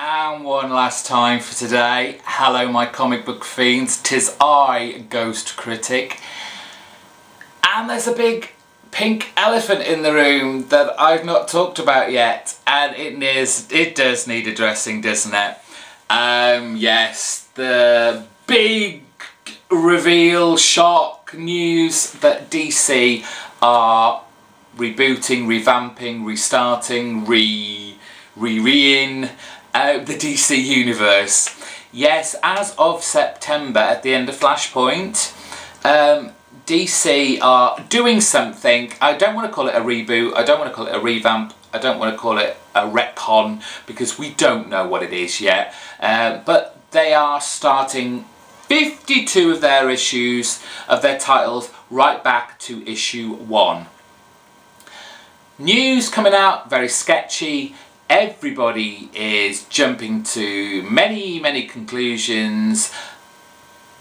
And one last time for today. Hello my comic book fiends, 'tis I, Ghost Critic. And there's a big pink elephant in the room that I've not talked about yet. And it does need addressing, doesn't it? Yes, the big reveal, shock news that DC are rebooting, revamping, restarting, re-in the DC universe. Yes, as of September, at the end of Flashpoint, DC are doing something. I don't want to call it a reboot, I don't want to call it a revamp, I don't want to call it a RetCon, because we don't know what it is yet. But they are starting 52 of their issues, of their titles, right back to issue 1. News coming out, very sketchy. Everybody is jumping to many conclusions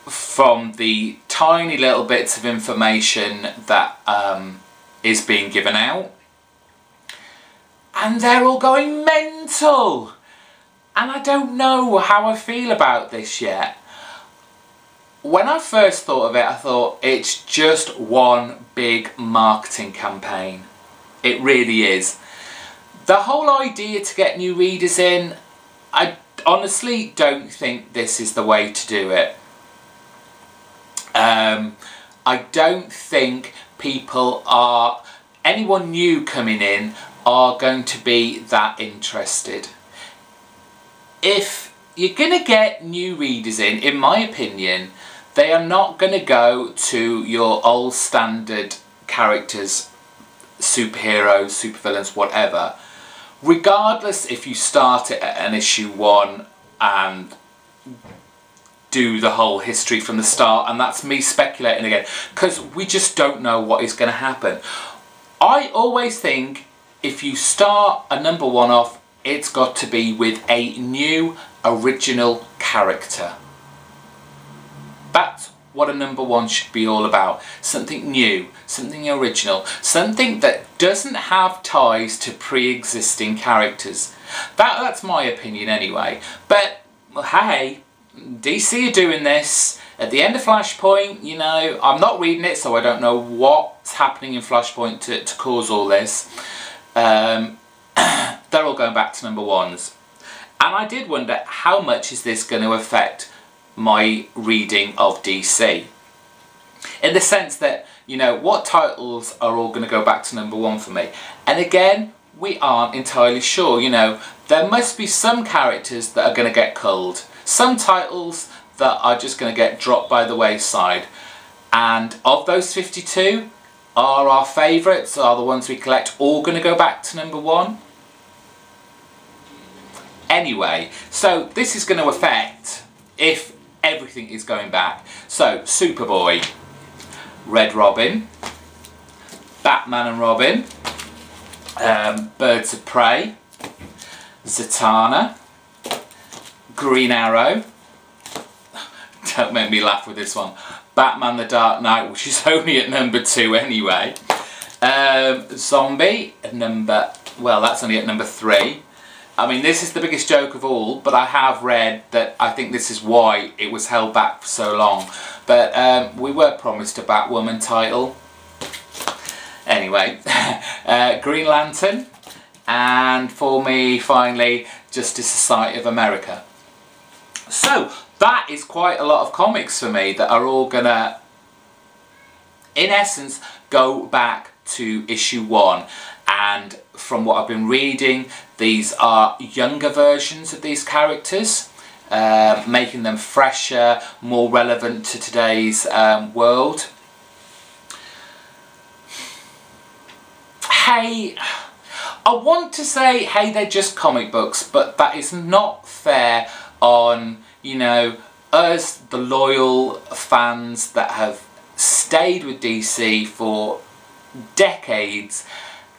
from the tiny little bits of information that is being given out. And they're all going mental. And I don't know how I feel about this yet. When I first thought of it, I thought it's just one big marketing campaign. It really is. The whole idea to get new readers in, I honestly don't think this is the way to do it. I don't think anyone new coming in are going to be that interested. If you're going to get new readers in my opinion, they are not going to go to your old standard characters, superheroes, supervillains, whatever. Regardless if you start it at an issue 1 and do the whole history from the start, and that's me speculating again, because we just don't know what is going to happen. I always think if you start a number 1 off, it's got to be with a new original character. That's what a number 1 should be all about. Something new, something original, something that doesn't have ties to pre-existing characters. That's my opinion anyway. But hey, DC are doing this at the end of Flashpoint. You know, I'm not reading it, so I don't know what's happening in Flashpoint to cause all this. They're all going back to number 1s. And I did wonder, how much is this going to affect my reading of DC? In the sense that, you know, what titles are all going to go back to number 1 for me? And again, we aren't entirely sure. You know, there must be some characters that are going to get culled. Some titles that are just going to get dropped by the wayside. And of those 52, are our favourites, are the ones we collect, all going to go back to number 1? Anyway, so this is going to affect if everything is going back. So, Superboy, Red Robin, Batman and Robin, Birds of Prey, Zatanna, Green Arrow, don't make me laugh with this one, Batman the Dark Knight, which is only at number 2 anyway, Zombie, that's only at number 3. I mean, this is the biggest joke of all, but I have read that I think this is why it was held back for so long. But we were promised a Batwoman title. Anyway, Green Lantern, and for me, finally, Justice Society of America. So, that is quite a lot of comics for me that are all gonna, in essence, go back to issue 1. And from what I've been reading, these are younger versions of these characters, making them fresher, more relevant to today's world. Hey, I want to say, hey, they're just comic books, but that is not fair on, you know, us, the loyal fans that have stayed with DC for decades.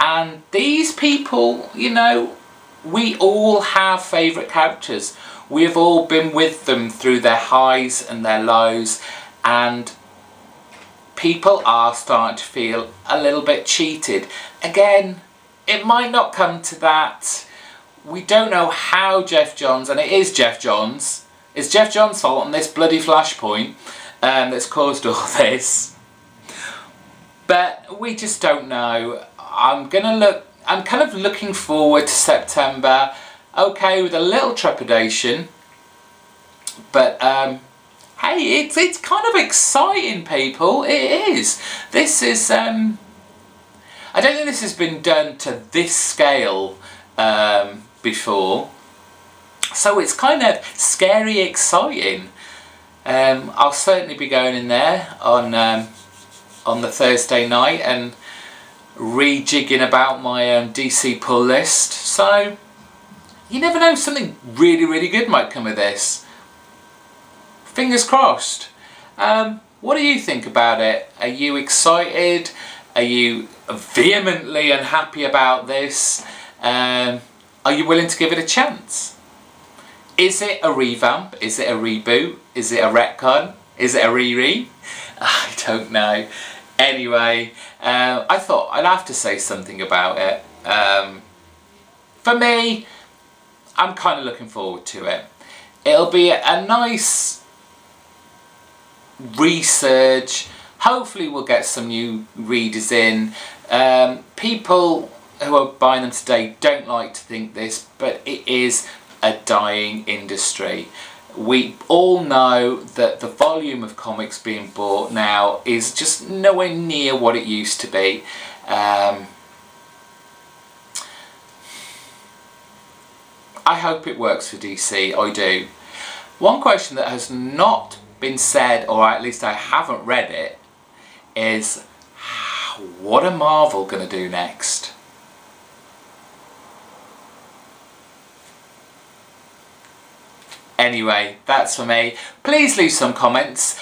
And these people, you know, we all have favourite characters. We have all been with them through their highs and their lows, and people are starting to feel a little bit cheated. Again, it might not come to that. we don't know how Jeff Johns, and it is Jeff Johns, it's Jeff Johns' fault on this bloody Flashpoint that's caused all this. But we just don't know. I'm kind of looking forward to September, okay, with a little trepidation, but hey, it's kind of exciting, people. It is. This is I don't think this has been done to this scale before, so it's kind of scary exciting. I'll certainly be going in there on the Thursday night and rejigging about my DC pull list, so you never know, something really, really good might come of this. Fingers crossed. What do you think about it? Are you excited? Are you vehemently unhappy about this? Are you willing to give it a chance? Is it a revamp? Is it a reboot? Is it a retcon? Is it a re-re? I don't know. Anyway, I thought I'd have to say something about it. For me, I'm kind of looking forward to it. It'll be a nice resurge. Hopefully we'll get some new readers in. People who are buying them today don't like to think this, but it is a dying industry. We all know that the volume of comics being bought now is just nowhere near what it used to be. I hope it works for DC, I do. One question that has not been said, or at least I haven't read it, is what are Marvel going to do next? Anyway, that's for me. Please leave some comments.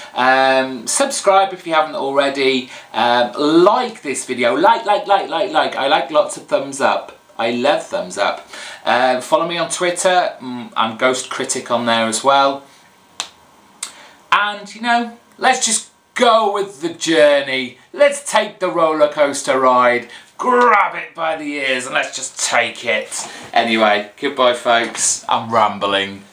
Subscribe if you haven't already. Like this video. Like. I like lots of thumbs up. I love thumbs up. Follow me on Twitter. I'm Ghost Critic on there as well. And, you know, let's just go with the journey. Let's take the roller coaster ride. Grab it by the ears and let's just take it. Anyway, goodbye folks. I'm rambling.